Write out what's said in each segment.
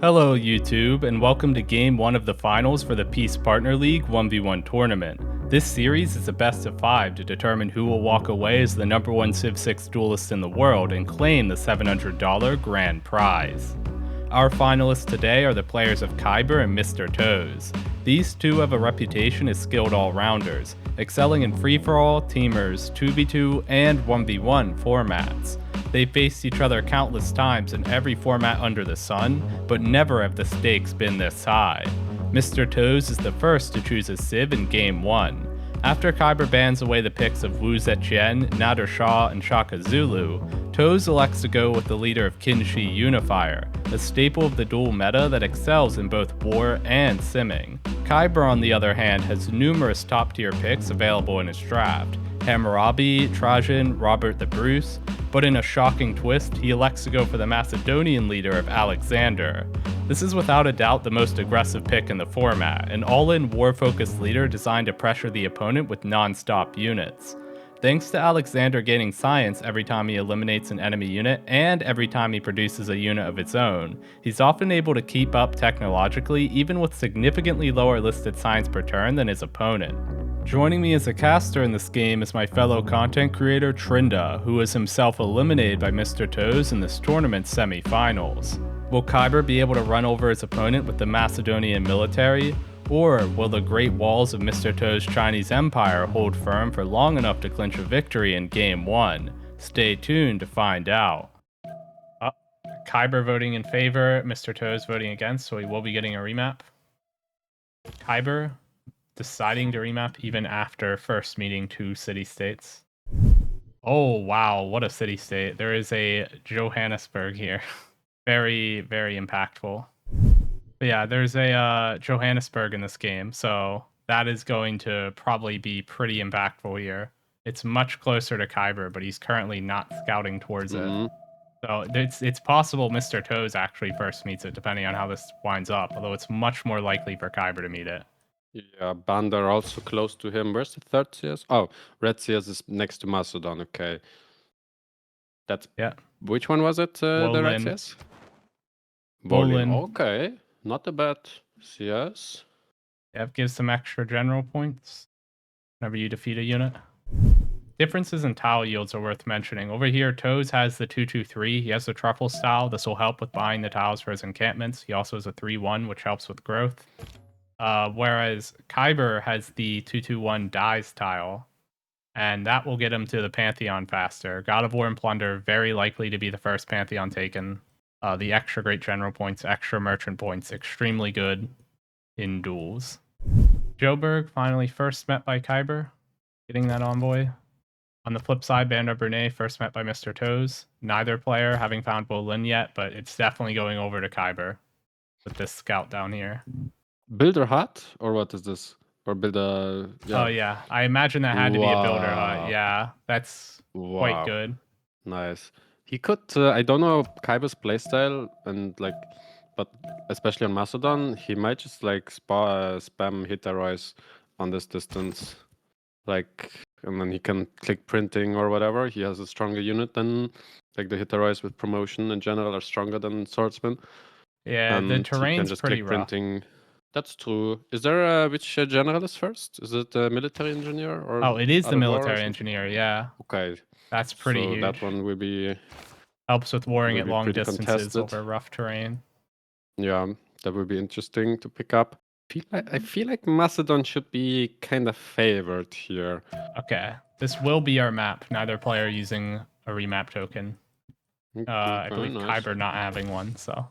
Hello YouTube, and welcome to Game 1 of the finals for the Peace Partner League 1v1 tournament. This series is a best of 5 to determine who will walk away as the #1 Civ 6 duelist in the world and claim the $700 grand prize. Our finalists today are the players of Kyber and Mr. Toes. These two have a reputation as skilled all-rounders, excelling in free-for-all, teamers, 2v2, and 1v1 formats. They've faced each other countless times in every format under the sun, but never have the stakes been this high. Mr. Toes is the first to choose a Civ in Game 1. After Kyber bans away the picks of Wu Zetian, Nader Shah, and Shaka Zulu, Toes elects to go with the leader of Kinshi Unifier, a staple of the duel meta that excels in both war and simming. Kyber, on the other hand, has numerous top-tier picks available in his draft: Hammurabi, Trajan, Robert the Bruce, but in a shocking twist, he elects to go for the Macedonian leader of Alexander. This is without a doubt the most aggressive pick in the format, an all-in war-focused leader designed to pressure the opponent with non-stop units. Thanks to Alexander gaining science every time he eliminates an enemy unit and every time he produces a unit of its own, he's often able to keep up technologically even with significantly lower listed science per turn than his opponent. Joining me as a caster in this game is my fellow content creator Trinda, who was himself eliminated by Mr. Toes in this tournament's semi-finals. Will Kyber be able to run over his opponent with the Macedonian military, or will the great walls of Mr. Toes' Chinese Empire hold firm for long enough to clinch a victory in Game 1? Stay tuned to find out. Kyber voting in favor, Mr. Toes voting against, so he will be getting a remap. Kyber deciding to remap even after first meeting two city-states. Oh wow, what a city-state. There is a Johannesburg here. Very, very impactful. But yeah, there's a Johannesburg in this game, so that is going to probably be pretty impactful here. It's much closer to Kyber, but he's currently not scouting towards it. So it's possible Mr. Toes actually first meets it, depending on how this winds up, although it's much more likely for Kyber to meet it. Yeah, Bandar also close to him. Where's the third CS? Oh, Red CS is next to Macedon. Okay. That's Which one was it? The Red CS? Bolin. Okay, not a bad CS. Yeah, it gives some extra general points whenever you defeat a unit. Differences in tile yields are worth mentioning. Over here, Toes has the 2-2-3. He has the truffle style. This will help with buying the tiles for his encampments. He also has a 3-1, which helps with growth. Whereas Kyber has the 2-2-1 dies tile, and that will get him to the Pantheon faster. God of War and Plunder, very likely to be the first Pantheon taken. The extra great general points, extra merchant points, extremely good in duels. Joburg finally first met by Kyber, getting that envoy. On the flip side, Bandar Brunei first met by Mr. Toes. Neither player having found Bolin yet, but it's definitely going over to Kyber with this scout down here. Builder hut? Or what is this? Or builder... Yeah. Oh yeah, I imagine that had to be a builder hut. Yeah, that's quite good. Nice. He could, I don't know Kyber's playstyle, and like, but especially on Macedon, he might just like spam hit arrows on this distance. Like, and then he can click printing or whatever. He has a stronger unit than, like, the hit arrows with promotion in general are stronger than swordsman. Yeah, and the terrain's just pretty rough. Printing. That's true. Is there which general is first? Is it the military engineer or? Oh, it is the military engineer. Yeah. Okay. That's pretty so huge. That one will be helps with warring at long distances over rough terrain. Yeah, that would be interesting to pick up. I feel like Macedon should be kind of favored here. Okay, this will be our map. Neither player using a remap token. I believe Kyber not having one, so.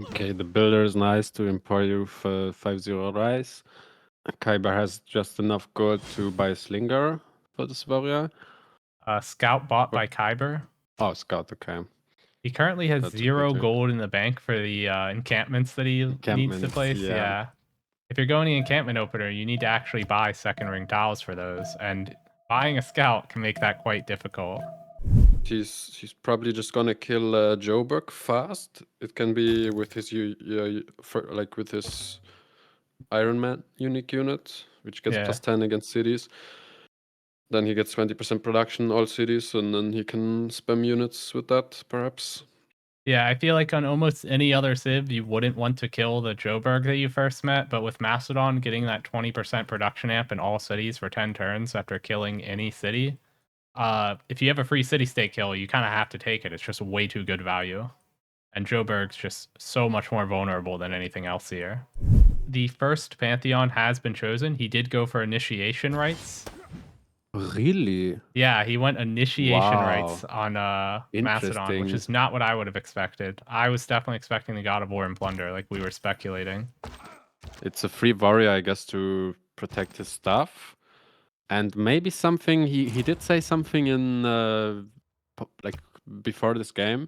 Okay, the builder is nice to import you for 5-0 rise. Kyber has just enough gold to buy Slinger for this warrior. Scout bought by Kyber. Oh, Scout, okay. He currently has 0 gold in the bank for the encampments that he needs to place. Yeah. If you're going to encampment opener, you need to actually buy second ring tiles for those, and buying a scout can make that quite difficult. He's probably just gonna kill Joburg fast. It can be with his with his Iron Man unique unit, which gets plus 10 against cities. Then he gets 20% production all cities, and then he can spam units with that, perhaps. Yeah, I feel like on almost any other civ, you wouldn't want to kill the Joburg that you first met, but with Macedon getting that 20% production amp in all cities for 10 turns after killing any city, if you have a free city state kill, you kind of have to take it. It's just way too good value. And Joburg's just so much more vulnerable than anything else here. The first Pantheon has been chosen. He did go for initiation rights. Really? Yeah, he went initiation rights Wow. on Macedon, which Interesting. is not what I would have expected. I was definitely expecting the God of War and Plunder, like we were speculating. It's a free warrior, I guess, to protect his stuff. And maybe something he did say something in like before this game,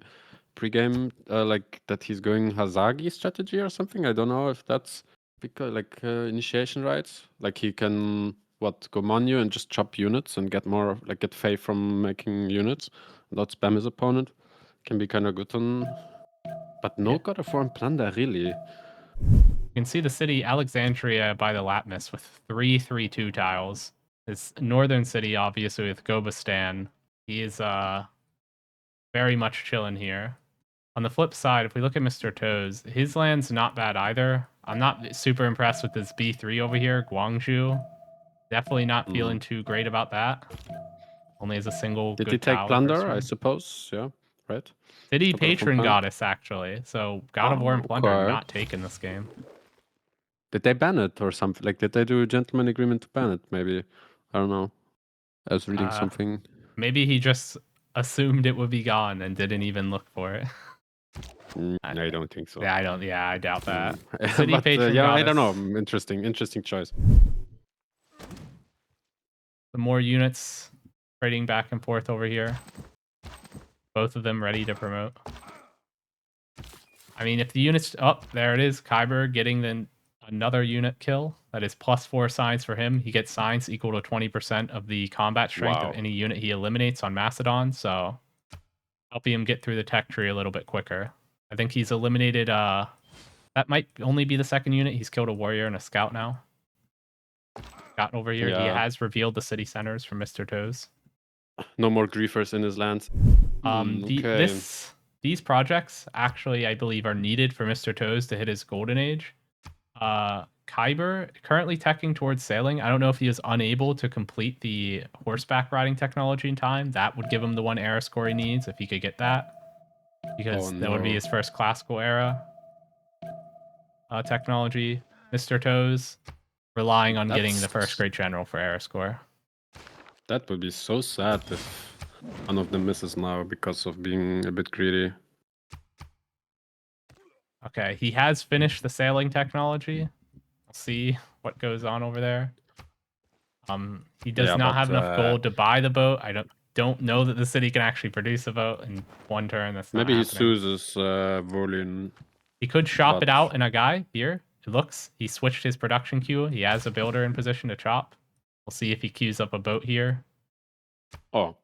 pre-game, like that he's going Hazagi strategy or something. I don't know if that's because like initiation rights. Like he can go Manu and just chop units and get more like get Fae from making units, not spam his opponent. Can be kind of good on, but no Yeah. God of War and Plunder really. You can see the city Alexandria by the Latmus with 3/3/2 tiles. His northern city, obviously, with Gobastan. He is very much chilling here. On the flip side, if we look at Mr. Toes, his land's not bad either. I'm not super impressed with this B3 over here, Guangzhou. Definitely not feeling too great about that. Only as a single Did he good take tile the first Plunder? I turn. suppose. Yeah, right. City Got rid of Patron Plunder. Goddess, actually. So God of War and Oh, Plunder okay. not taken this game. Did they ban it or something? Like, did they do a gentleman agreement to ban it? Maybe. I don't know. I was reading something. Maybe he just assumed it would be gone and didn't even look for it. I don't think so. Yeah, I doubt that. City But Patron yeah, I don't Goddess. know. Interesting choice. The more units trading back and forth over here. Both of them ready to promote. I mean, if the units... Oh, there it is. Kyber getting another unit kill. That is +4 science for him. He gets science equal to 20% of the combat strength of any unit he eliminates on Macedon. So helping him get through the tech tree a little bit quicker. I think he's eliminated... that might only be the second unit. He's killed a warrior and a scout now. Gotten over here. Yeah. He has revealed the city centers for Mr. Toes. No more griefers in his lands. Okay. These projects actually, I believe, are needed for Mr. Toes to hit his golden age. Kyber currently teching towards sailing. I don't know if he is unable to complete the horseback riding technology in time. That would give him the 1 era score he needs if he could get that, because that would be his first classical era technology. Mr. Toes relying on getting the first great general for era score. That would be so sad if one of them misses now because of being a bit greedy. Okay, he has finished the sailing technology. We'll see what goes on over there. He does not have enough gold to buy the boat. I don't know that the city can actually produce a boat in 1 turn. That's not maybe happening. he sues Volin. He could shop it out in a guy here. It looks he switched his production queue. He has a builder in position to chop. We'll see if he queues up a boat here. Oh,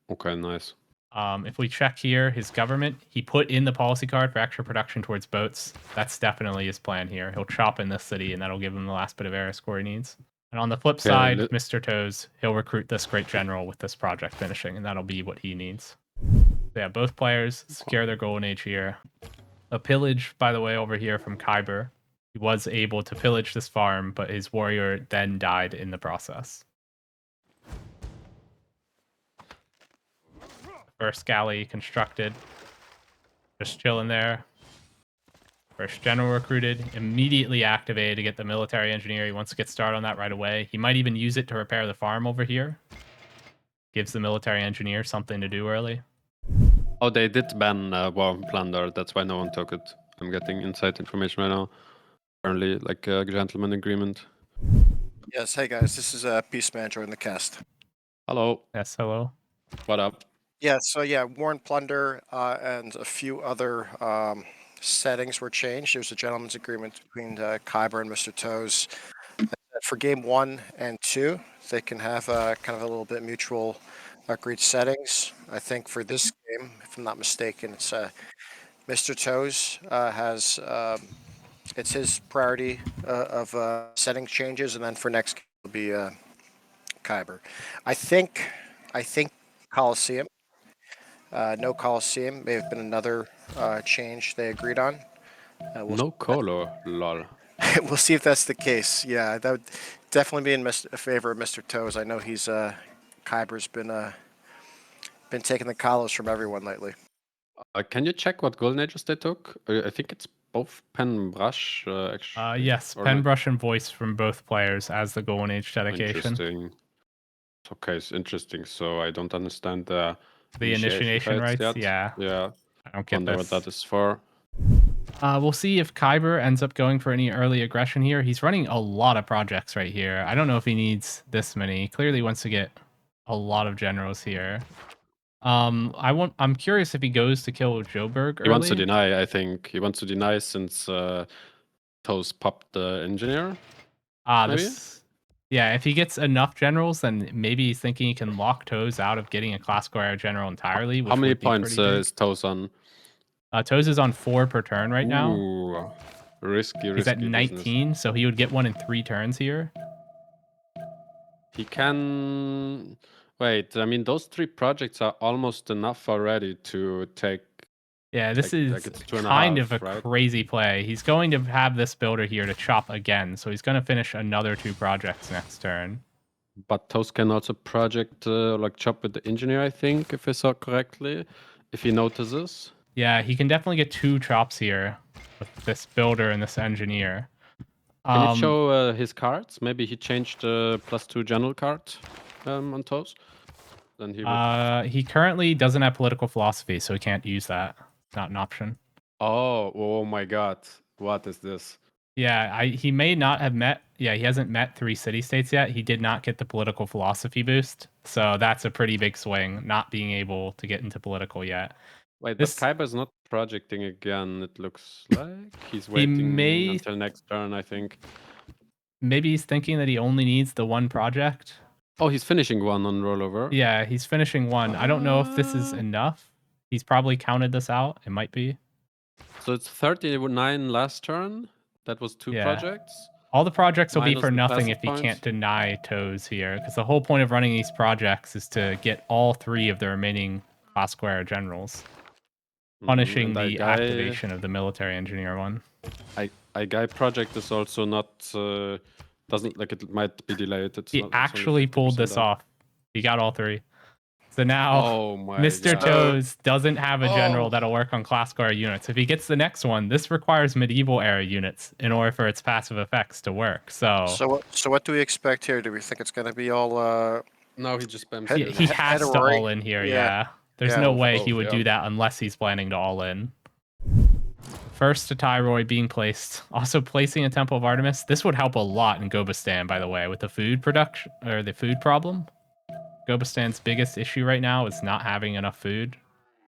okay, nice. If we check here, his government, he put in the policy card for extra production towards boats. That's definitely his plan here. He'll chop in this city, and that'll give him the last bit of era score he needs. And on the flip side, Mr. Toes, he'll recruit this great general with this project finishing, and that'll be what he needs. So yeah, both players secure their golden age here. A pillage, by the way, over here from Kyber. He was able to pillage this farm, but his warrior then died in the process. First galley constructed. Just chilling there. First general recruited. Immediately activated to get the military engineer. He wants to get started on that right away. He might even use it to repair the farm over here. Gives the military engineer something to do early. Oh, they did ban War and Plunder. That's why no one took it. I'm getting inside information right now. Apparently, like a gentleman agreement. Yes, hey guys, this is Peace Manager in the cast. Hello. Yes, hello. What up? Yeah, so yeah, War and Plunder and a few other settings were changed. There's a gentleman's agreement between Kyber and Mr. Toes. For game 1 and 2, they can have kind of a little bit mutual agreed settings. I think for this game, if I'm not mistaken, it's Mr. Toes has it's his priority of setting changes, and then for next game will be Kyber. I think Coliseum No Coliseum may have been another change they agreed on. No colo, lol. We'll see if that's the case. Yeah, that would definitely be in favor of Mr. Toes. I know he's Kyber's been taking the colos from everyone lately. Can you check what golden ages they took? I think it's both pen and brush, actually. Yes, or pen, not? brush, and voice from both players as the Golden Age dedication. Interesting. Okay, it's interesting. So I don't understand the Initiation rites? yet. Yeah. Yeah. I don't get Wonder this. what that is for. We'll see if Kyber ends up going for any early aggression here. He's running a lot of projects right here. I don't know if he needs this many. He clearly wants to get a lot of generals here. I'm curious if he goes to kill Joburg early. He wants to deny, I think. He wants to deny since Toes popped the engineer. Maybe? Yeah, if he gets enough generals, then maybe he's thinking he can lock Toes out of getting a classical air general entirely. Which How many would be points pretty big. is Toes on? Toes is on 4 per turn right now. Ooh, risky. He's at 19, business. so he would get one in 3 turns here. He can... Wait, I mean, those 3 projects are almost enough already to take... Yeah, this is it's 2.5, kind of a right? crazy play. He's going to have this builder here to chop again, so he's going to finish another 2 projects next turn. But Toes can also project, like chop with the engineer, I think, if I saw correctly, if he notices. Yeah, he can definitely get 2 chops here with this builder and this engineer. Can you show his cards? Maybe he changed the +2 general card on Toes. Then he would... He currently doesn't have political philosophy, so he can't use that. Not an option. Oh my god. What is this? Yeah, he may not have met... Yeah, he hasn't met 3 city-states yet. He did not get the political philosophy boost. So that's a pretty big swing, not being able to get into political yet. Wait, but Kyber's not projecting again, it looks like. He's waiting until next turn, I think. Maybe he's thinking that he only needs the 1 project. Oh, he's finishing 1 on rollover. Yeah, he's finishing 1. I don't know if this is enough. He's probably counted this out. It might be. So it's 39 last turn. That was 2 projects. All the projects will be for nothing if he points. can't deny Toes here, because the whole point of running these projects is to get all 3 of the remaining class square generals, punishing the activation of the military engineer one. I guy project is also not doesn't like it might be delayed. It's he not, actually pulled this off. He got all 3. So now Mr. Toes doesn't have a general that'll work on class square units. If he gets the next one, this requires medieval era units in order for its passive effects to work. So what do we expect here? Do we think it's going to be all? No, he just spams. He has to all in here. Yeah. There's no way he would do that unless he's planning to all in. First to Thyroid being placed. Also placing a Temple of Artemis. This would help a lot in Gobistan, by the way, with the food production or the food problem. Gobistan's biggest issue right now is not having enough food.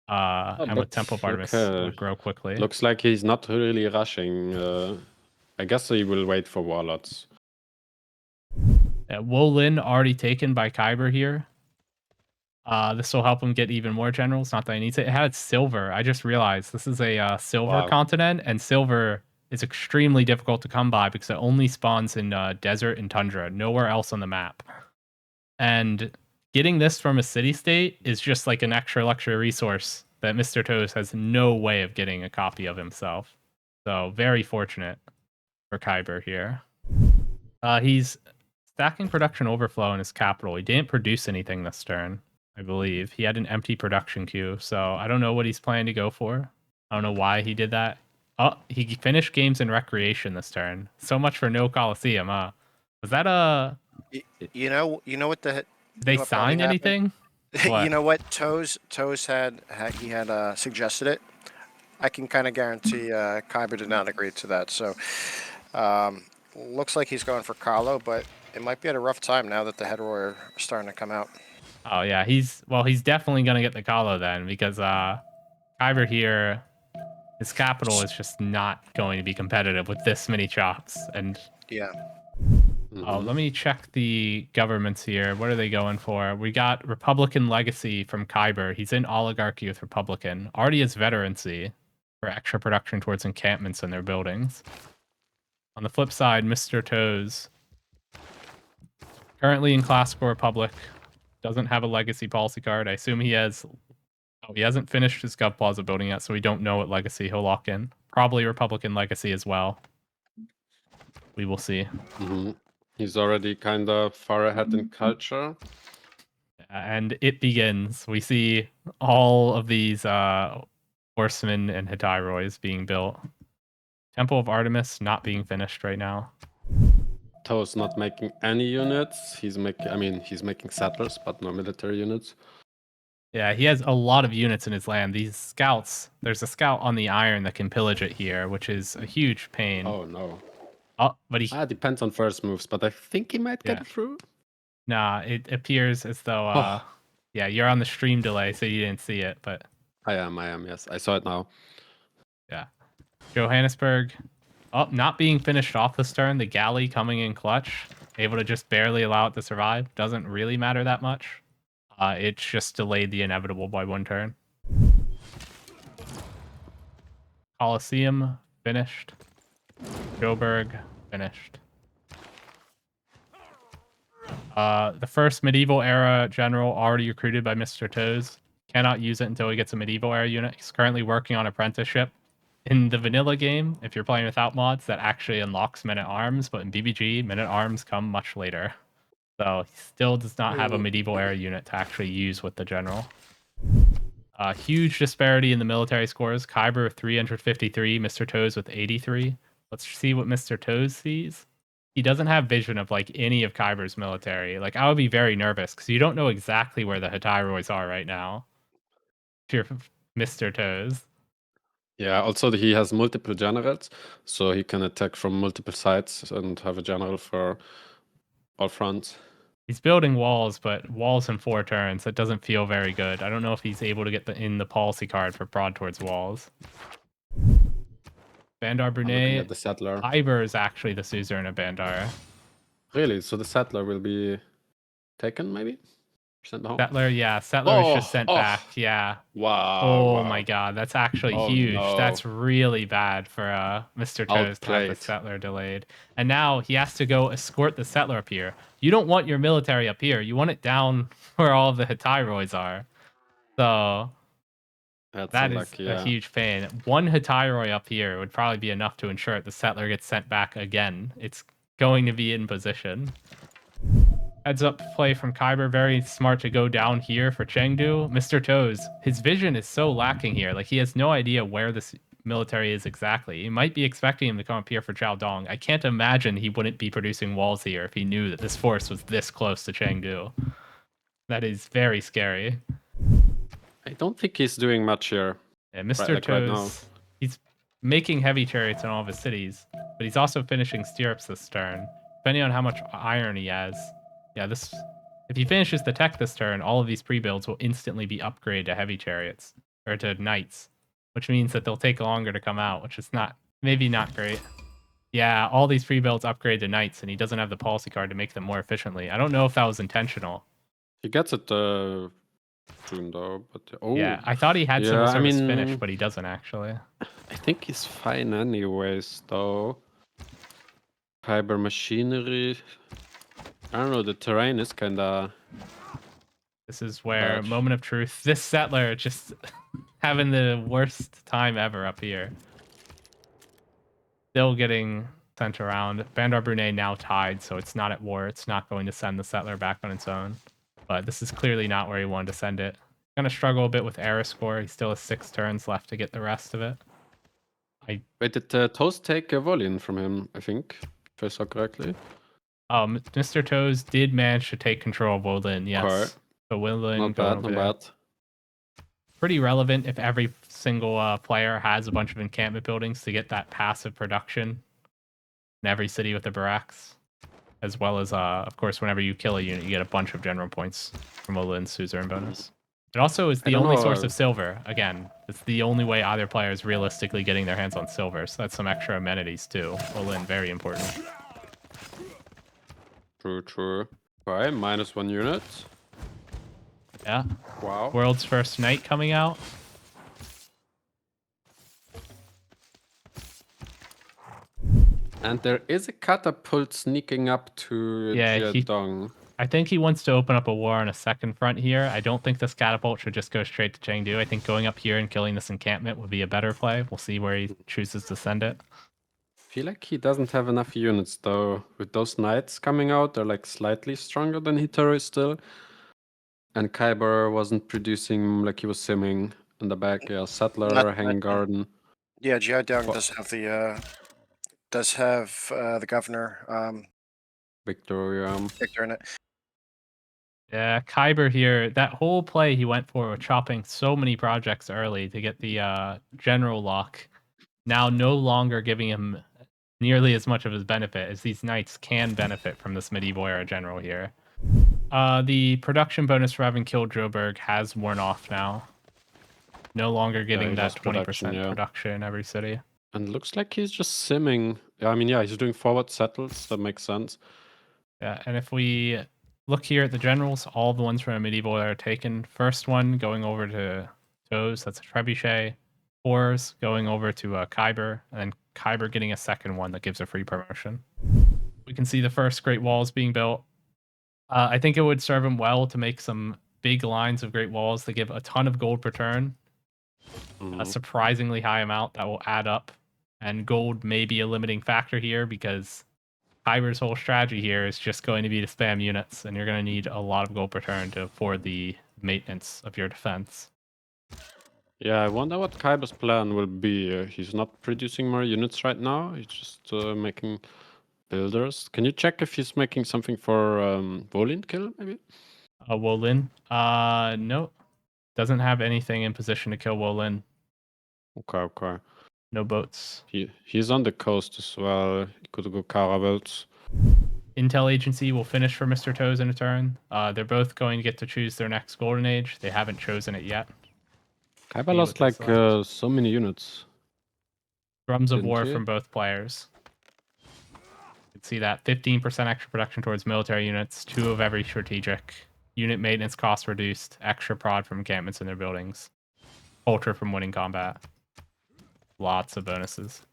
And with Temple of Artemis, it would grow quickly. Looks like he's not really rushing. I guess he will wait for warlords. Wolin already taken by Kyber here. This will help him get even more generals. Not that he needs it. It had silver. I just realized this is a silver continent, and silver is extremely difficult to come by because it only spawns in desert and tundra, nowhere else on the map. And getting this from a city-state is just like an extra luxury resource that Mr. Toes has no way of getting a copy of himself. So very fortunate for Kyber here. He's stacking production overflow in his capital. He didn't produce anything this turn, I believe. He had an empty production queue, so I don't know what he's planning to go for. I don't know why he did that. Oh, he finished games in recreation this turn. So much for no Coliseum, huh? Was that a... You know what the... Did they sign anything? You know what? Toes had suggested it. I can kind of guarantee Kyber did not agree to that. So looks like he's going for Carlo, but it might be at a rough time now that the head roar are starting to come out. Oh yeah, he's definitely gonna get the Carlo then, because Kyber here, his capital is just not going to be competitive with this many chops. And yeah. Oh, let me check the governments here. What are they going for? We got Republican Legacy from Kyber. He's in oligarchy with Republican. Already has veterancy for extra production towards encampments in their buildings. On the flip side, Mr. Toes, currently in Classical Republic, doesn't have a legacy policy card. I assume he has Oh, he hasn't finished his Gov Plaza building yet, so we don't know what legacy he'll lock in. Probably Republican legacy as well. We will see. He's already kind of far ahead in culture. And it begins. We see all of these horsemen and Hitairois being built. Temple of Artemis not being finished right now. Toe's not making any units. He's making settlers, but no military units. Yeah, he has a lot of units in his land. These scouts, there's a scout on the iron that can pillage it here, which is a huge pain. Oh no. Oh, but he Depends on first moves, but I think he might get it through. Nah, it appears as though yeah, you're on the stream delay, so you didn't see it, but I am, yes. I saw it now. Yeah. Johannesburg. Oh, not being finished off this turn. The galley coming in clutch. Able to just barely allow it to survive. Doesn't really matter that much. It's just delayed the inevitable by 1 turn. Colosseum finished. Joburg finished. The first medieval era general already recruited by Mr. Toes. Cannot use it until he gets a medieval era unit. He's currently working on apprenticeship. In the vanilla game, if you're playing without mods, that actually unlocks men-at-arms, but in BBG, men-at-arms come much later. So he still does not have a medieval era unit to actually use with the general. Huge disparity in the military scores. Kyber 353, Mr. Toes with 83. Let's see what Mr. Toes sees. He doesn't have vision of like any of Kyber's military. Like I would be very nervous because you don't know exactly where the Hitairois are right now. If you're Mr. Toes. Yeah, also he has multiple generals, so he can attack from multiple sides and have a general for all fronts. He's building walls, but walls in 4 turns. That doesn't feel very good. I don't know if he's able to get in the policy card for prod towards walls. Bandar Brunei. The settler. Iber is actually the suzerain of Bandar. Really? So the settler will be taken, maybe? Sent home? Settler, yeah. Settler is just sent back. Yeah. Wow. Oh my god, that's actually huge. No. That's really bad for Mr. Toes to have the settler delayed. And now he has to go escort the settler up here. You don't want your military up here. You want it down where all of the Hitairois are. So that is a huge pain. 1 Hitairoi up here would probably be enough to ensure the settler gets sent back again. It's going to be in position. Heads up play from Kyber. Very smart to go down here for Chengdu. Mr. Toes, his vision is so lacking here. Like, he has no idea where this military is exactly. He might be expecting him to come up here for Chaodong. I can't imagine he wouldn't be producing walls here if he knew that this force was this close to Chengdu. That is very scary. I don't think he's doing much here. Yeah, Mr. Toes, he's making heavy chariots in all of his cities, but he's also finishing stirrups this turn. Depending on how much iron he has. Yeah, if he finishes the tech this turn, all of these pre-builds will instantly be upgraded to heavy chariots, or to knights, which means that they'll take longer to come out, which is maybe not great. Yeah, all these pre-builds upgrade to knights, and he doesn't have the policy card to make them more efficiently. I don't know if that was intentional. He gets it soon though, but yeah, I thought he had civil service finished, but he doesn't actually. I think he's fine anyways, though. Kyber machinery. I don't know, the terrain is kinda... This is where, moment of truth, this settler just having the worst time ever up here. Still getting sent around. Bandar Brunei now tied, so it's not at war. It's not going to send the settler back on its own. But this is clearly not where he wanted to send it. Gonna struggle a bit with era score. He still has 6 turns left to get the rest of it. Wait, did Toast take a Volin from him, I think, if I saw correctly? Mr. Toes did manage to take control of Wolin, yes. Okay. So Wolin, not bad. Pretty relevant if every single player has a bunch of encampment buildings to get that passive production in every city with the barracks. As well as, of course, whenever you kill a unit, you get a bunch of general points from Wolin's suzerain bonus. It also is the only source of silver. Again, it's the only way either player is realistically getting their hands on silver, so that's some extra amenities too. Wolin, very important. True. Okay, -1 unit. Yeah. Wow. World's first knight coming out. And there is a catapult sneaking up to Jiadong. I think he wants to open up a war on a second front here. I don't think this catapult should just go straight to Chengdu. I think going up here and killing this encampment would be a better play. We'll see where he chooses to send it. I feel like he doesn't have enough units though. With those knights coming out, they're like slightly stronger than Hitaro is still. And Kyber wasn't producing like he was simming in the back. Yeah, Settler, Hanging Garden. Yeah, Jiaodong does have the governor Victoria. Victor in it. Yeah, Kyber here, that whole play he went for chopping so many projects early to get the general lock, now no longer giving him nearly as much of his benefit as these knights can benefit from this medieval era general here. The production bonus for having killed Joburg has worn off now. No longer getting that 20% production in every city. And looks like he's just simming. I mean, yeah, he's doing forward settles. That makes sense. Yeah, and if we look here at the generals, all the ones from a medieval era are taken. First one going over to Toes, that's a trebuchet. Fours going over to Kyber, and then Kyber getting a second one that gives a free promotion. We can see the first Great Walls being built. I think it would serve him well to make some big lines of Great Walls that give a ton of gold per turn. A surprisingly high amount that will add up. And gold may be a limiting factor here because Kyber's whole strategy here is just going to be to spam units, and you're going to need a lot of gold per turn to afford the maintenance of your defense. Yeah, I wonder what Kyber's plan will be. He's not producing more units right now. He's just making builders. Can you check if he's making something for Volin kill, maybe? Wolin? No. Doesn't have anything in position to kill Wolin. Okay. No boats. He's on the coast as well. He could go caravels. Intel Agency will finish for Mr. Toes in a turn. They're both going to get to choose their next Golden Age. They haven't chosen it yet. Kyber lost like so many units. Drums of War from both players. You can see that 15% extra production towards military units, 2 of every strategic. Unit maintenance costs reduced, extra prod from encampments in their buildings. Culture from winning combat. Lots of bonuses.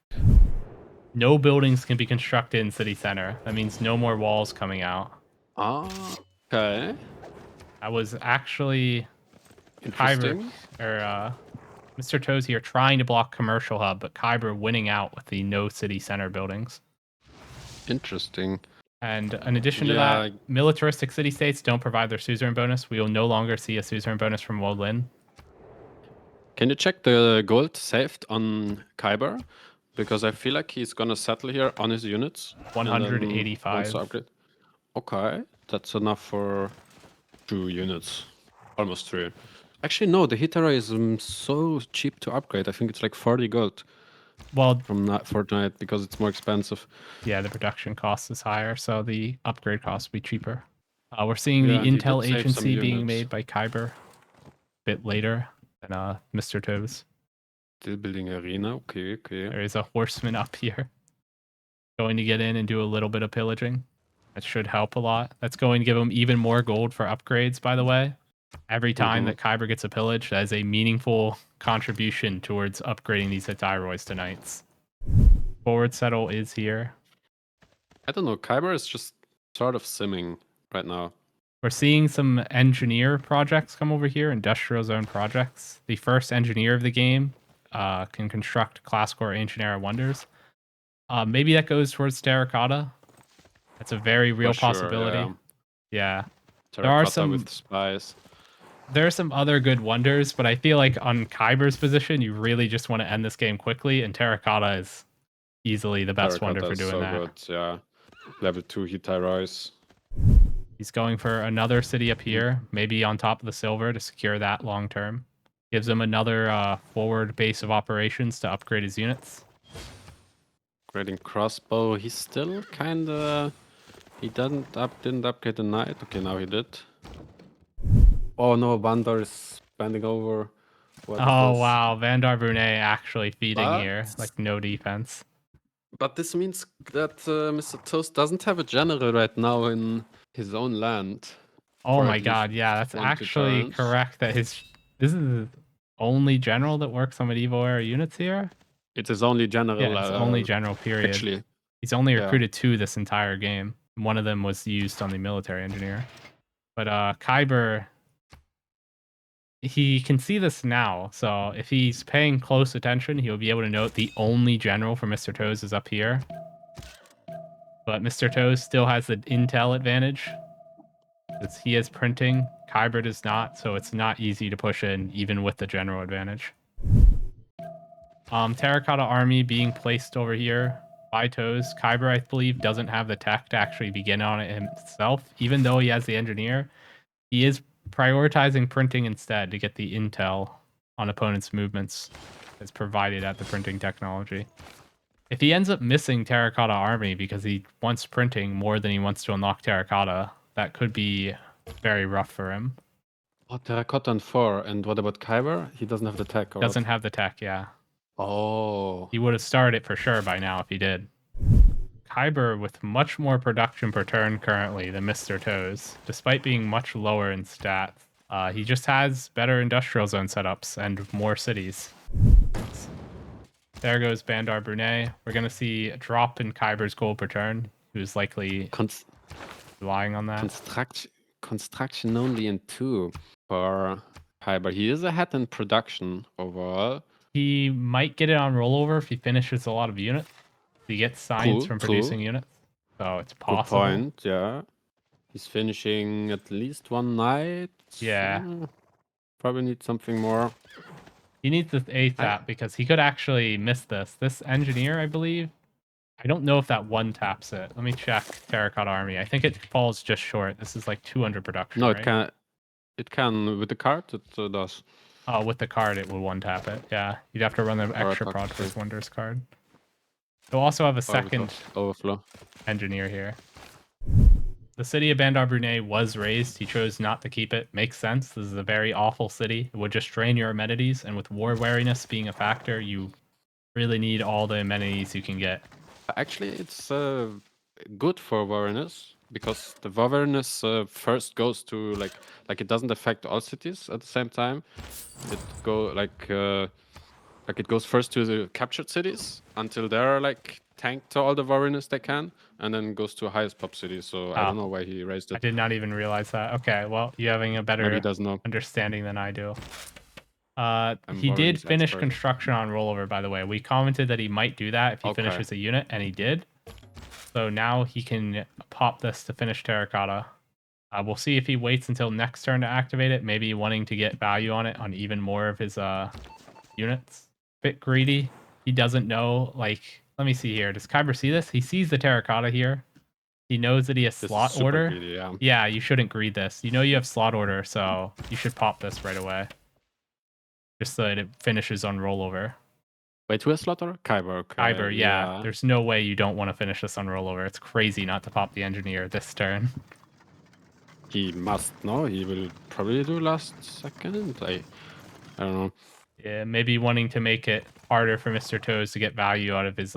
No buildings can be constructed in city center. That means no more walls coming out. Okay. That was actually Kyber, or Mr. Toes here trying to block commercial hub, but Kyber winning out with the no city center buildings. Interesting. And in addition to that, militaristic city-states don't provide their suzerain bonus. We will no longer see a suzerain bonus from Wolin. Can you check the gold saved on Kyber? Because I feel like he's gonna settle here on his units. 185. Okay, that's enough for 2 units. Almost 3. Actually, no, the Hitara is so cheap to upgrade. I think it's like 40 gold. Well, from Fortnite because it's more expensive. Yeah, the production cost is higher, so the upgrade cost will be cheaper. We're seeing the Intel Agency being made by Kyber a bit later than Mr. Toes. Still building arena, okay. There is a horseman up here. Going to get in and do a little bit of pillaging. That should help a lot. That's going to give him even more gold for upgrades, by the way. Every time that Kyber gets a pillage, that is a meaningful contribution towards upgrading these Hitairoids to knights. Forward settle is here. I don't know, Kyber is just sort of simming right now. We're seeing some engineer projects come over here, industrial zone projects. The first engineer of the game can construct classical or ancient era wonders. Maybe that goes towards Terracotta. That's a very real possibility. Yeah. Terracotta there are some with spies. There are some other good wonders, but I feel like on Kyber's position, you really just want to end this game quickly, and Terracotta is easily the best wonder for doing that. Good, yeah. Level 2 Hitairois. He's going for another city up here, maybe on top of the silver to secure that long term. Gives him another forward base of operations to upgrade his units. Upgrading crossbow. He's still kind of... He didn't upgrade the knight. Okay, now he did. Oh no, Vandar is bending over. Wow, Vandar Brunei actually feeding here, like no defense. But this means that Mr. Toast doesn't have a general right now in his own land. Oh my god, yeah, that's actually correct. That this is the only general that works on medieval era units here. It's his only general. Yeah, it's only general. Period. Actually, he's only recruited 2 this entire game. One of them was used on the military engineer. But Kyber, he can see this now. So if he's paying close attention, he'll be able to note the only general for Mr. Toes is up here. But Mr. Toes still has the intel advantage. Because he is printing, Kyber does not, so it's not easy to push in, even with the general advantage. Terracotta army being placed over here by Toes. Kyber, I believe, doesn't have the tech to actually begin on it himself. Even though he has the engineer, he is prioritizing printing instead to get the intel on opponents' movements that's provided at the printing technology. If he ends up missing Terracotta army because he wants printing more than he wants to unlock Terracotta, that could be very rough for him. Oh, Terracotta on 4. And what about Kyber? He doesn't have the tech. Or Doesn't what? have the tech, yeah. Oh. He would have started it for sure by now if he did. Kyber with much more production per turn currently than Mr. Toes, despite being much lower in stats. He just has better industrial zone setups and more cities. There goes Bandar Brunei. We're going to see a drop in Kyber's gold per turn, who's likely relying on that. Construction only in 2 for Kyber. He is ahead in production overall. He might get it on rollover if he finishes a lot of units. He gets science from producing units, so it's possible. Good point, yeah. He's finishing at least 1 night. Yeah. Probably need something more. He needs this ASAP because he could actually miss this. This engineer, I believe. I don't know if that one taps it. Let me check Terracotta Army. I think it falls just short. This is like 200 production. No, right? it can. It can with the card. It does. Oh, with the card, it will one tap it. Yeah, you'd have to run the extra prod for his Wonders card. He'll also have a second overflow engineer here. The city of Bandar Brunei was raised. He chose not to keep it. Makes sense. This is a very awful city. It would just drain your amenities, and with war wariness being a factor, you really need all the amenities you can get. Actually, it's good for wariness because the wariness first goes to like it doesn't affect all cities at the same time. It it goes first to the captured cities until they're like tanked to all the wariness they can, and then goes to highest pop city. So I don't know why he raised it. I did not even realize that. Okay, well, you having a better understanding than I do. He did finish construction on rollover, by the way. We commented that he might do that if he finishes a unit, and he did. So now he can pop this to finish Terracotta. We'll see if he waits until next turn to activate it, maybe wanting to get value on it on even more of his units. Bit greedy. He doesn't know, like, let me see here. Does Kyber see this? He sees the Terracotta here. He knows that he has slot order. Greedy, yeah. Yeah, you shouldn't greed this. You know you have slot order, so you should pop this right away. Just so that it finishes on rollover. Wait, who has slot order? Kyber. Okay. Kyber, yeah. There's no way you don't want to finish this on rollover. It's crazy not to pop the engineer this turn. He must know. He will probably do last second. I don't know. Yeah, maybe wanting to make it harder for Mr. Toes to get value out of his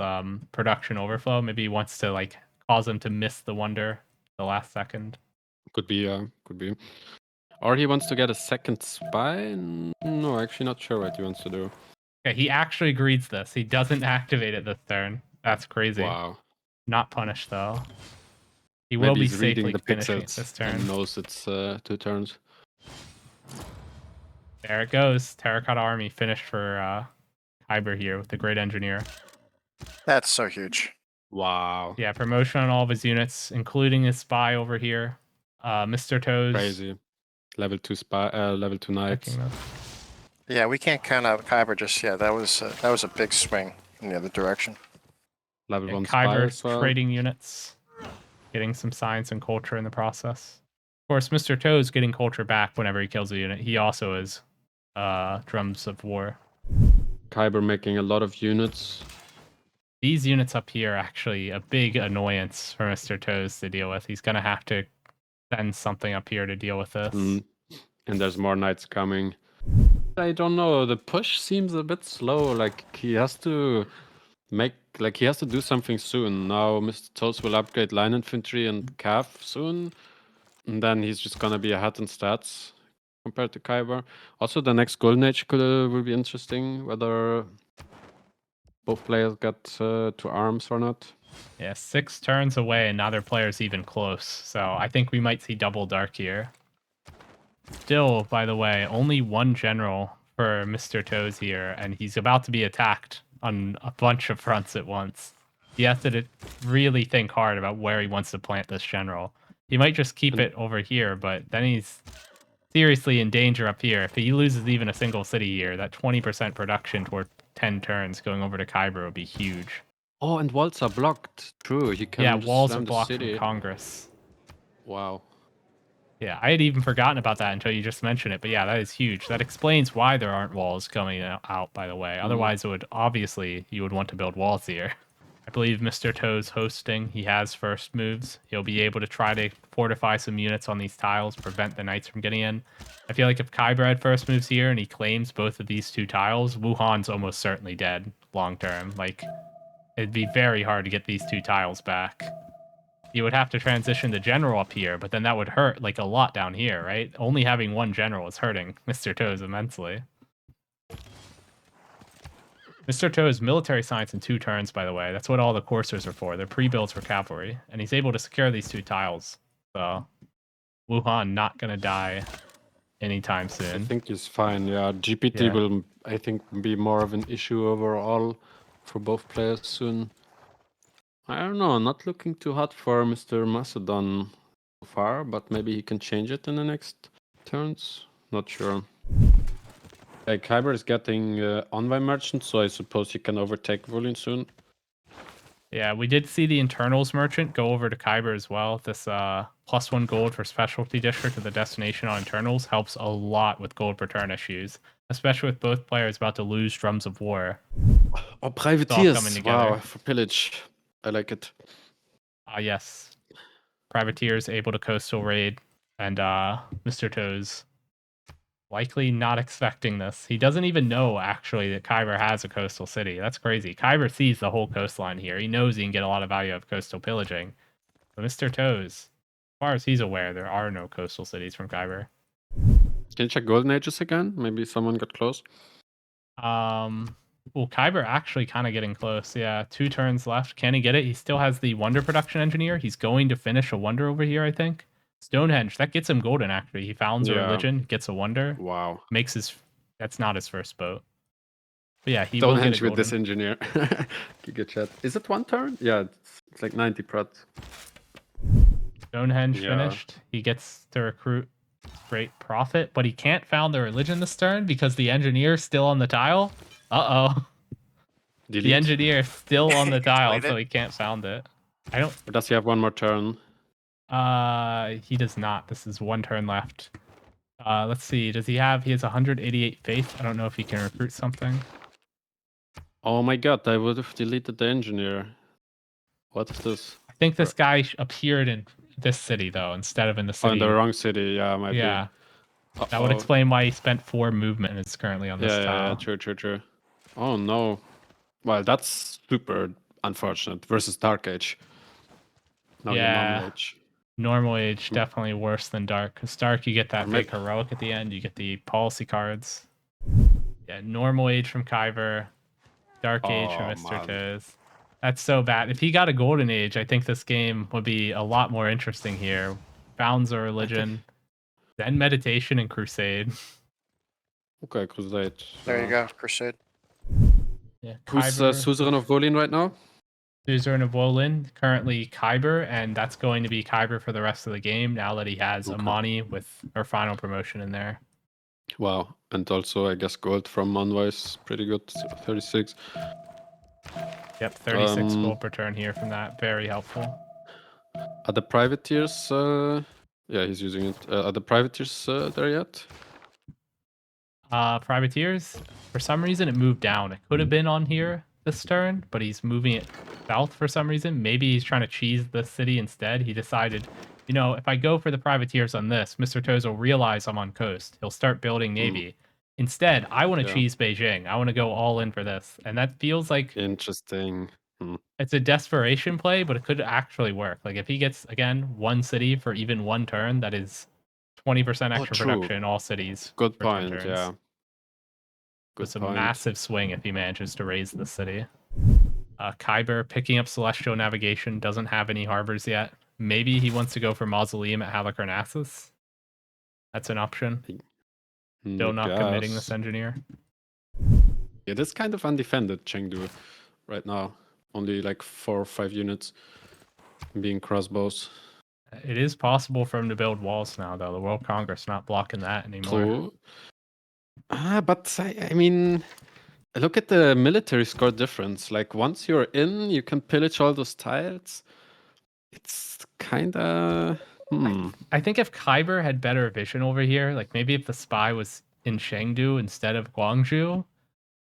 production overflow. Maybe he wants to like cause him to miss the wonder the last second. Could be, could be. Or he wants to get a second spy? No, actually not sure what he wants to do. Okay, he actually greeds this. He doesn't activate it this turn. That's crazy. Wow. Not punished though. He Maybe will be he's reading safely the finishing pixels this turn. and knows it's 2 turns. There it goes. Terracotta Army finished for Kyber here with the Great Engineer. That's so huge. Wow. Yeah, promotion on all of his units, including his spy over here. Mr. Toes. Crazy. Level 2 spy, level 2 knights. Yeah, we can't count out Kyber just yet. That was a big swing in the other direction. Level 1 Kyber spy as well. trading units, getting some science and culture in the process. Of course, Mr. Toes getting culture back whenever he kills a unit. He also is drums of war. Kyber making a lot of units. These units up here are actually a big annoyance for Mr. Toes to deal with. He's gonna have to send something up here to deal with this. And there's more knights coming. I don't know. The push seems a bit slow. Like he has to do something soon. Now Mr. Toes will upgrade line infantry and cav soon. And then he's just gonna be ahead in stats compared to Kyber. Also, the next Golden Age will be interesting. Whether both players got to arms or not. Yeah, 6 turns away, and neither player's even close. So I think we might see double dark here. Still, by the way, only 1 general for Mr. Toes here, and he's about to be attacked on a bunch of fronts at once. He has to really think hard about where he wants to plant this general. He might just keep it over here, but then he's seriously in danger up here. If he loses even a single city here, that 20% production toward 10 turns going over to Khyber would be huge. Oh, and walls are blocked. True, he can Yeah, just walls are slam the blocked city. from Congress. Wow. Yeah, I had even forgotten about that until you just mentioned it. But yeah, that is huge. That explains why there aren't walls coming out, by the way. Otherwise, it would obviously, you would want to build walls here. I believe Mr. Toe's hosting. He has first moves. He'll be able to try to fortify some units on these tiles, prevent the knights from getting in. I feel like if Khyber had first moves here and he claims both of these 2 tiles, Wuhan's almost certainly dead long term. Like, it'd be very hard to get these 2 tiles back. You would have to transition the general up here, but then that would hurt like a lot down here, right? Only having 1 general is hurting Mr. Toes immensely. Mr. Toe's military science in 2 turns, by the way. That's what all the coursers are for. They're pre-builds for cavalry, and he's able to secure these 2 tiles. So Wuhan not gonna die anytime soon. I think he's fine. Yeah, GPT will, I think, be more of an issue overall for both players soon. I don't know. Not looking too hot for Mr. Macedon so far, but maybe he can change it in the next turns. Not sure. Khyber is getting Envoy Merchant, so I suppose he can overtake Volin soon. Yeah, we did see the internals merchant go over to Khyber as well. This +1 gold for specialty district of the destination on internals helps a lot with gold per turn issues, especially with both players about to lose drums of war. Oh, privateers! Wow, for pillage. I like it. Yes. Privateers able to coastal raid, and Mr. Toes likely not expecting this. He doesn't even know, actually, that Khyber has a coastal city. That's crazy. Khyber sees the whole coastline here. He knows he can get a lot of value out of coastal pillaging. But Mr. Toes, as far as he's aware, there are no coastal cities from Khyber. Can you check Golden Ages again? Maybe someone got close. Well, Khyber actually kind of getting close. Yeah, 2 turns left. Can he get it? He still has the Wonder Production Engineer. He's going to finish a Wonder over here, I think. Stonehenge, that gets him golden, actually. He founds a religion, gets a Wonder. Wow. Makes his... That's not his first boat. But yeah, he Stonehenge will with this engineer. Giga chat. Is it 1 turn? Yeah, it's like 90 prot. Stonehenge finished. He gets to recruit great profit, but he can't found the religion this turn because the engineer's still on the tile. Uh-oh. The engineer is still on the tile, so he can't found it. I don't... Or does he have 1 more turn? He does not. This is 1 turn left. Let's see. Does he have... He has 188 faith. I don't know if he can recruit something. Oh my god, I would have deleted the engineer. What is this? I think this guy appeared in this city, though, instead of in the city. Oh, in the wrong city. Yeah, might be. That would explain why he spent 4 movement and is currently on this tile. Yeah, true. Oh no. Well, that's super unfortunate. Versus Dark Age. Now Normal Age. Normal Age definitely worse than Dark. Because Dark, you get that big heroic at the end. You get the policy cards. Yeah, Normal Age from Khyber. Dark Age from Mr. Toes. That's so bad. If he got a Golden Age, I think this game would be a lot more interesting here. Founds a religion. Then Meditation and Crusade. Okay, Crusade. There you go, Crusade. Yeah, who's Suzerain of Volin right now? Suzerain of Volin, currently Khyber, and that's going to be Khyber for the rest of the game now that he has Amani with her final promotion in there. Wow, and also I guess gold from Envoys, pretty good, 36. Yep, 36 gold per turn here from that, very helpful. Are the privateers, yeah, he's using it. Are the privateers there yet? Privateers, for some reason it moved down. It could have been on here this turn, but he's moving it south for some reason. Maybe he's trying to cheese the city instead. He decided, you know, if I go for the privateers on this, Mr. Toes will realize I'm on coast. He'll start building navy. Instead, I want to cheese Beijing. I want to go all in for this. And that feels like... Interesting. It's a desperation play, but it could actually work. Like if he gets, again, 1 city for even 1 turn, that is 20% extra production in all cities. Good point, yeah. It's a massive swing if he manages to raise the city. Kyber picking up Celestial Navigation, doesn't have any harbors yet. Maybe he wants to go for Mausoleum at Halicarnassus. That's an option. Still not committing this engineer. Yeah, that's kind of undefended, Chengdu, right now. Only like 4 or 5 units being crossbows. It is possible for him to build walls now, though. The World Congress not blocking that anymore. True. But I mean, look at the military score difference. Like once you're in, you can pillage all those tiles. It's kind of. I think if Kyber had better vision over here, like maybe if the spy was in Chengdu instead of Guangzhou,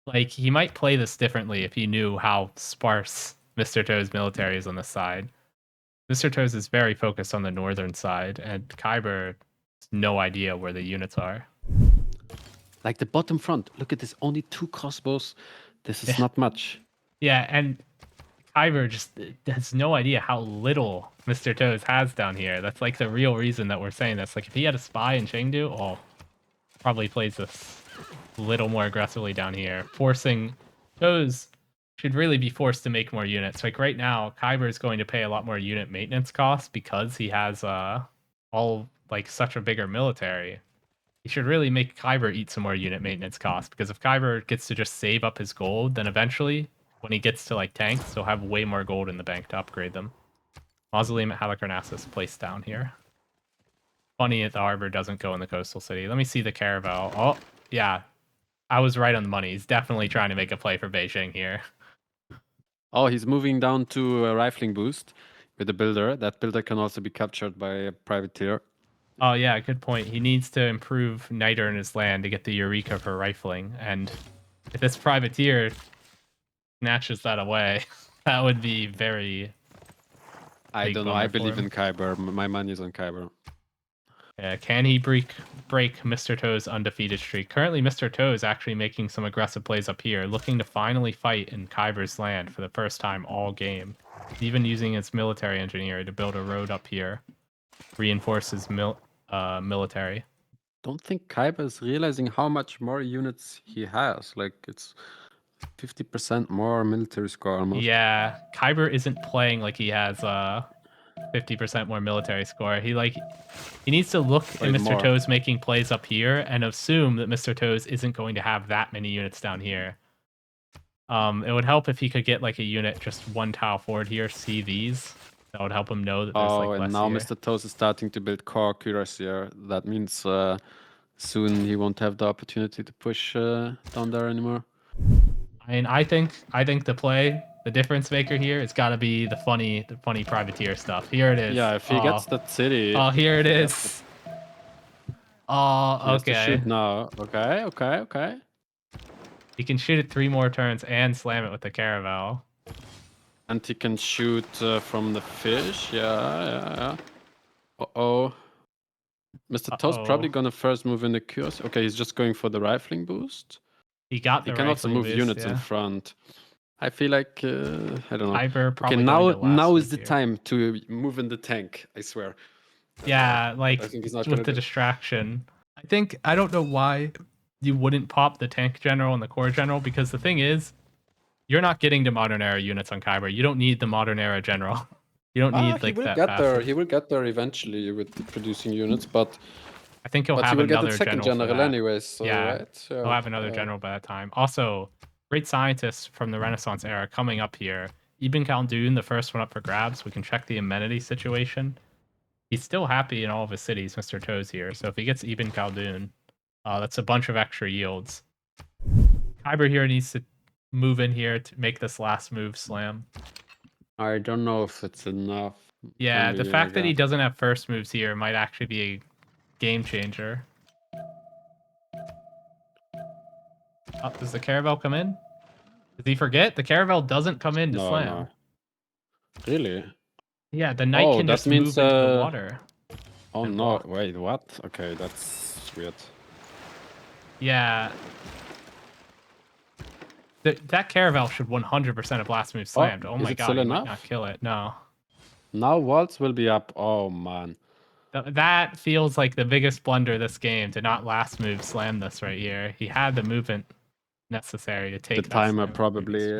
like he might play this differently if he knew how sparse Mr. Toe's military is on this side. Mr. Toe's is very focused on the northern side, and Kyber has no idea where the units are. Like the bottom front, look at this, only 2 crossbows. This is not much. Yeah, and Kyber just has no idea how little Mr. Toes has down here. That's like the real reason that we're saying this. Like if he had a spy in Chengdu, probably plays this a little more aggressively down here. Forcing Toes should really be forced to make more units. Like right now, Kyber is going to pay a lot more unit maintenance costs because he has all like such a bigger military. He should really make Kyber eat some more unit maintenance costs, because if Kyber gets to just save up his gold, then eventually when he gets to like tanks, he'll have way more gold in the bank to upgrade them. Mausoleum at Halicarnassus placed down here. Funny that the harbor doesn't go in the coastal city. Let me see the caravel. Oh, yeah. I was right on the money. He's definitely trying to make a play for Beijing here. Oh, he's moving down to a rifling boost with a builder. That builder can also be captured by a privateer. Oh, yeah, good point. He needs to improve Niter in his land to get the Eureka for rifling. And if this privateer snatches that away, that would be very... I don't know. I believe in Kyber. My money is on Kyber. Yeah, can he break Mr. Toe's undefeated streak? Currently, Mr. Toe is actually making some aggressive plays up here, looking to finally fight in Kyber's land for the first time all game. He's even using his military engineer to build a road up here, reinforce his military. Don't think Kyber is realizing how much more units he has. Like, it's 50% more military score almost. Yeah, Kyber isn't playing like he has 50% more military score. He needs to look at Mr. Toes making plays up here and assume that Mr. Toes isn't going to have that many units down here. It would help if he could get like a unit just one tile forward here, see these. That would help him know that there's like less and now here. Mr. Toes is starting to build core cuirassier. That means soon he won't have the opportunity to push down there anymore. I mean, I think the play, the difference maker here, it's got to be the funny privateer stuff. Here it is. Yeah, if he gets that city. Oh, here it is. Oh, okay. He has to shoot now. Okay. He can shoot it 3 more turns and slam it with the caravel. And he can shoot from the fish. Yeah. Uh-oh. Mr. Toe's probably gonna first move in the cures. Okay, he's just going for the rifling boost. He got the He can also move units in front. I feel like I don't know. Okay, now is the time to move in the tank. I swear. Yeah, like with the distraction. I don't know why you wouldn't pop the tank general and the core general, because the thing is, you're not getting the modern era units on Kyber. You don't need the modern era general. You don't need like that. He will get there eventually with producing units, but I think he'll have another second general anyways. So, yeah, right? So, he'll have another general by that time. Also, great scientists from the Renaissance era coming up here. Ibn Khaldun, the first one up for grabs. We can check the amenity situation. He's still happy in all of his cities, Mr. Toes here. So if he gets Ibn Khaldun, that's a bunch of extra yields. Kyber here needs to move in here to make this last move slam. I don't know if it's enough. Yeah, the fact that he doesn't have first moves here might actually be a game changer. Oh, does the caravel come in? Does he forget? The caravel doesn't come in to slam. No. Really? Yeah, the knight can just move into the water. Oh no, wait, what? Okay, that's weird. Yeah. That caravel should 100% have last move slammed. Oh my god, he might not kill it. No. Now waltz will be up. Oh man. That feels like the biggest blunder this game, to not last move slam this right here. He had the movement necessary to take the timer probably.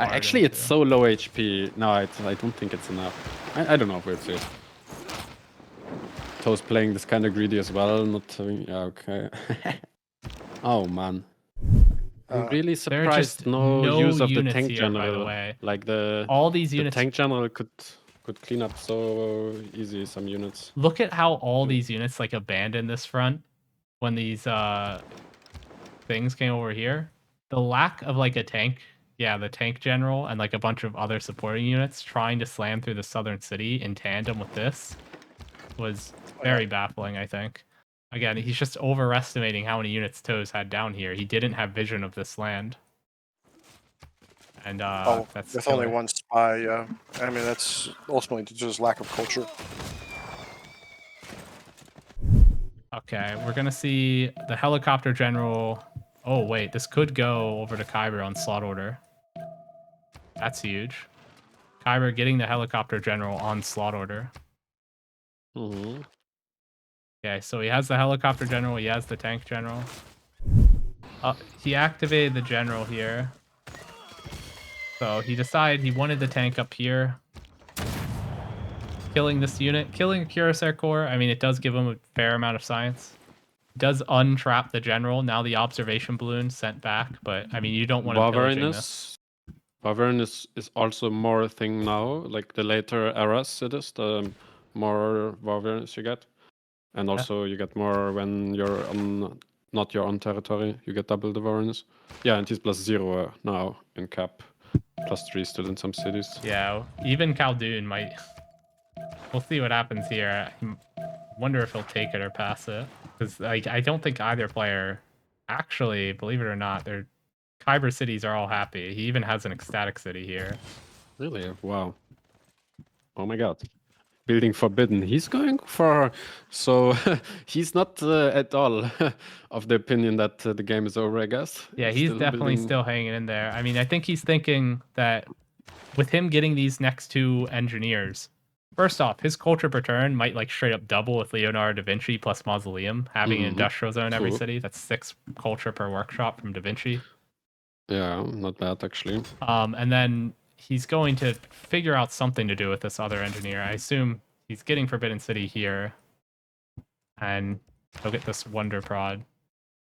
Actually, it's so low HP. No, I don't think it's enough. I don't know if we'll see. Toes playing this kind of greedy as well. Not having. Yeah, okay. Oh man. I'm really surprised no use of the tank here, general. by the way. Like all these units. The tank general could clean up so easy some units. Look at how all these units like abandoned this front when these things came over here. The lack of like a tank, the tank general and like a bunch of other supporting units trying to slam through the southern city in tandem with this was very baffling, I think. Again, he's just overestimating how many units Toes had down here. He didn't have vision of this land. And that's with killer. only one spy, yeah. I mean, that's ultimately just lack of culture. Okay, we're gonna see the helicopter general. Oh wait, this could go over to Kyber on slot order. That's huge. Kyber getting the helicopter general on slot order. Mm-hmm. Okay, so he has the helicopter general, he has the tank general. He activated the general here. So he decided he wanted the tank up here. Killing this unit, killing a Cuirassier Corps, I mean, it does give him a fair amount of science. It does untrap the general. Now the observation balloon sent back, but I mean, you don't want to pillaging this. Bavarian is also more a thing now. Like the later eras, it is the more Bavarians you get, and also you get more when you're on not your own territory. You get double the Bavarians. Yeah, and he's +0 now in cap, +3 still in some cities. Yeah, even Khaldun might. We'll see what happens here. I wonder if he'll take it or pass it, because I don't think either player, actually, believe it or not, their Kyber cities are all happy. He even has an ecstatic city here. Really? Wow. Oh my god. Building forbidden. He's going for... So he's not at all of the opinion that the game is over, I guess. Yeah, he's definitely still hanging in there. I mean, I think he's thinking that with him getting these next two engineers, first off, his culture per turn might like straight up double with Leonardo da Vinci plus Mausoleum, having an industrial zone in every city. That's 6 culture per workshop from da Vinci. Yeah, not bad actually. And then he's going to figure out something to do with this other engineer. I assume he's getting Forbidden City here, and he'll get this Wonder Prod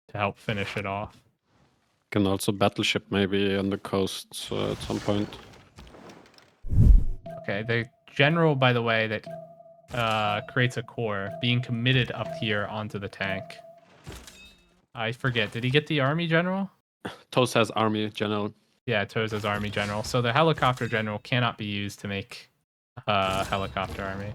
to help finish it off. Can also battleship maybe on the coast at some point. Okay, the general, by the way, that creates a core being committed up here onto the tank. I forget, did he get the army general? Toes has army general. Yeah, Toes has army general. So the helicopter general cannot be used to make a helicopter army.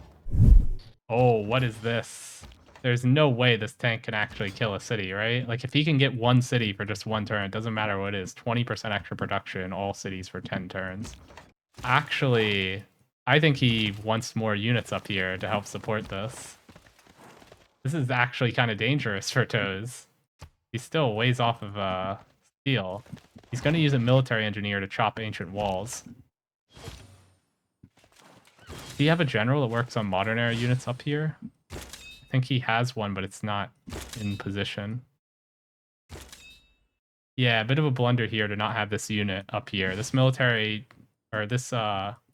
Oh, what is this? There's no way this tank can actually kill a city, right? Like, if he can get one city for just one turn, it doesn't matter what it is. 20% extra production in all cities for 10 turns. Actually, I think he wants more units up here to help support this. This is actually kind of dangerous for Toes. He's still ways off of steel. He's going to use a military engineer to chop ancient walls. Do you have a general that works on modern era units up here? I think he has one, but it's not in position. Yeah, a bit of a blunder here to not have this unit up here. This military, or this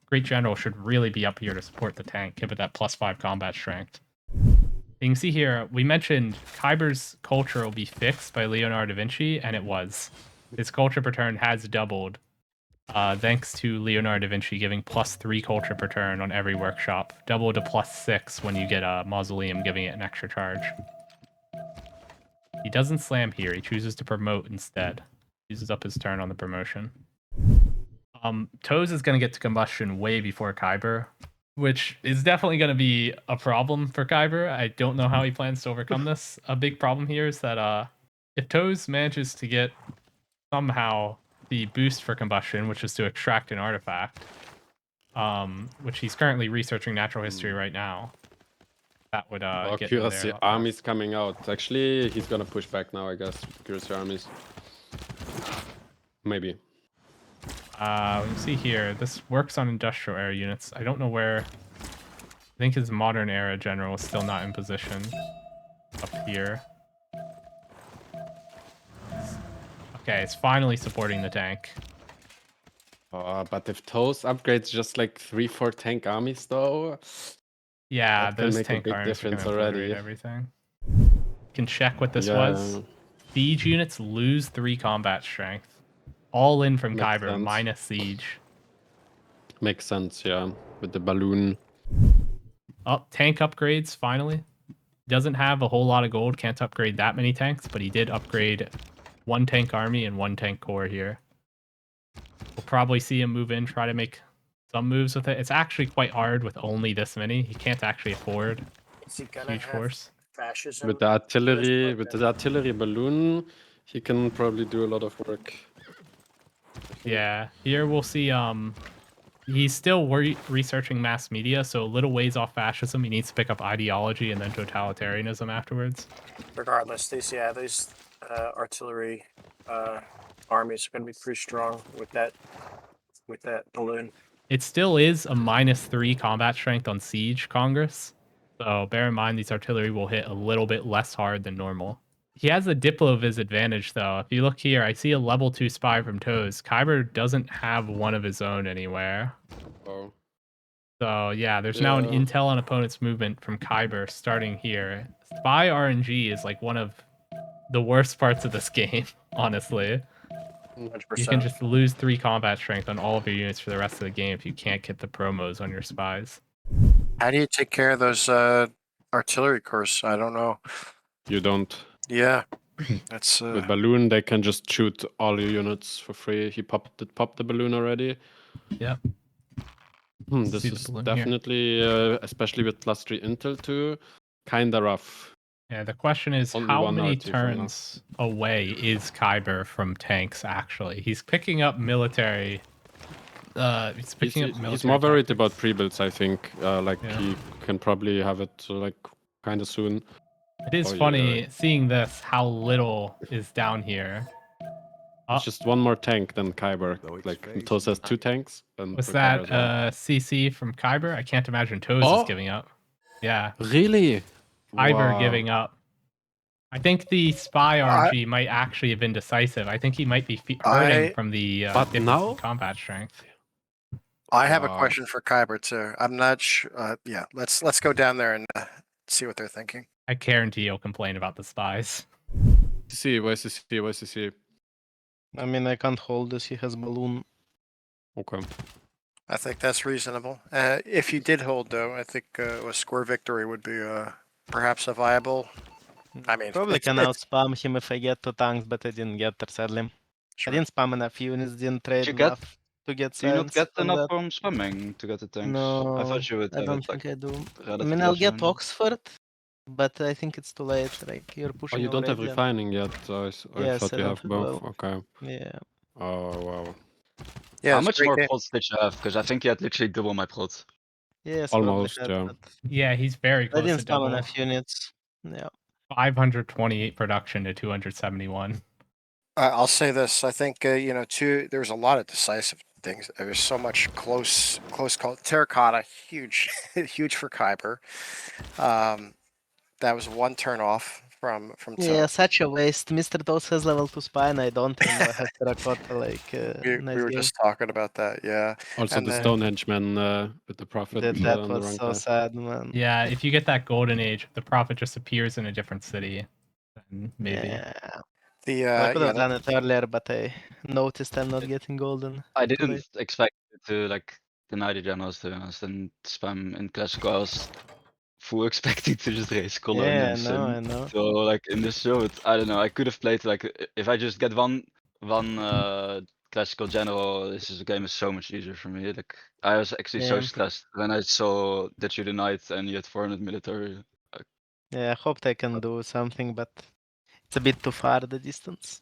great general should really be up here to support the tank. Give it that +5 combat strength. You can see here, we mentioned Kyber's culture will be fixed by Leonardo da Vinci, and it was. His culture per turn has doubled, thanks to Leonardo da Vinci giving +3 culture per turn on every workshop. Double to +6 when you get a Mausoleum, giving it an extra charge. He doesn't slam here. He chooses to promote instead. Uses up his turn on the promotion. Toes is going to get to combustion way before Kyber, which is definitely going to be a problem for Kyber. I don't know how he plans to overcome this. A big problem here is that if Toes manages to get somehow the boost for combustion, which is to extract an artifact, which he's currently researching natural history right now, that would get him there. Armies coming out. Actually, he's gonna push back now, I guess. Cuirassier armies. Maybe. We can see here, this works on industrial era units. I don't know where. I think his modern era general is still not in position up here. Okay, it's finally supporting the tank. But if Toes upgrades just like 3-4 tank armies though, Yeah, that can those make a tank big armies are going difference to obliterate already. everything. Can check what this was. Siege units lose 3 combat strength. All in from Makes Kyber, sense. minus siege. Makes sense, yeah, with the balloon. Oh, tank upgrades, finally. Doesn't have a whole lot of gold, can't upgrade that many tanks, but he did upgrade 1 tank army and 1 tank corps here. We'll probably see him move in, try to make some moves with it. It's actually quite hard with only this many. He can't actually afford Is he a gonna huge have force. fascism? With the artillery balloon, he can probably do a lot of work. Yeah, here we'll see. He's still researching mass media, so a little ways off fascism. He needs to pick up ideology and then totalitarianism afterwards. Regardless, these artillery armies are going to be pretty strong with that balloon. It still is a -3 combat strength on siege Congress, so bear in mind these artillery will hit a little bit less hard than normal. He has a Diploviz advantage, though. If you look here, I see a level 2 spy from Toes. Kyber doesn't have one of his own anywhere. Oh. So, yeah, there's now an intel on opponent's movement from Kyber starting here. Spy RNG is like one of the worst parts of this game, honestly. 100%. You can just lose 3 combat strength on all of your units for the rest of the game if you can't get the promos on your spies. How do you take care of those artillery corps? I don't know. You don't. Yeah, that's With balloon, they can just shoot all your units for free. He popped the balloon already. Yep. This is definitely, especially with +3 intel too, kinda rough. Yeah, the question is Only how one many RT from turns away is Kyber from tanks, actually? He's picking up military... He's more worried about pre-builds, I think. He can probably have it kind of soon. It is funny seeing this, how little is down here. It's just one more tank than Kyber. Toes has 2 tanks. And Was that CC from Kyber? I can't imagine Toes is giving up. Yeah. Really? Kyber giving up. I think the spy RNG might actually have been decisive. I think he might be hurting from the difference in combat strength. I have a question for Kyber too. I'm not sure. Yeah, let's go down there and see what they're thinking. I guarantee you'll complain about the spies. Where's CC? I mean, I can't hold this. He has balloon. Okay. I think that's reasonable. If you did hold, though, I think a score victory would be perhaps a viable. I mean, probably can outspam him if I get 2 tanks, but I didn't get there, sadly. Sure. I didn't spam enough units, didn't trade enough to get Do you not get enough from spamming to get the tanks? No, I thought you would I have don't it, think I do. I relatively mean, I'll get often. Oxford, but I think it's too late. Like, you're pushing you don't have already. refining yet. I Yes, thought I you don't have both. well. Okay. Yeah. Oh, wow. Yeah, How much more prods did you have? Because I think you had literally double my prods. Yes, almost, had, yeah. Yeah, he's very close I didn't to double. spam enough units. Yeah. 528 production to 271. I'll say this. I think, there's a lot of decisive things. There's so much close call. Terracotta, huge, huge for Kyber. That was 1 turn off from Yeah, such a waste. Mr. Toast has level 2 spy and I don't, and I have Terracotta, we were just talking about that, yeah. Also And the Stonehenge man with the Prophet. That was so sad, man. Yeah, if you get that Golden Age, the Prophet just appears in a different city. Then maybe. Yeah. I could have done it earlier, but I noticed I'm not getting golden. I didn't expect you to deny the generals, to be honest, and spam in classical. I was full expecting to just raise colonials. Yeah, I know. So in this show, I don't know. I could have played if I just get one classical general. This game is so much easier for me. I was actually so stressed when I saw that you denied and you had 400 military. Yeah, I hope they can do something, but it's a bit too far the distance.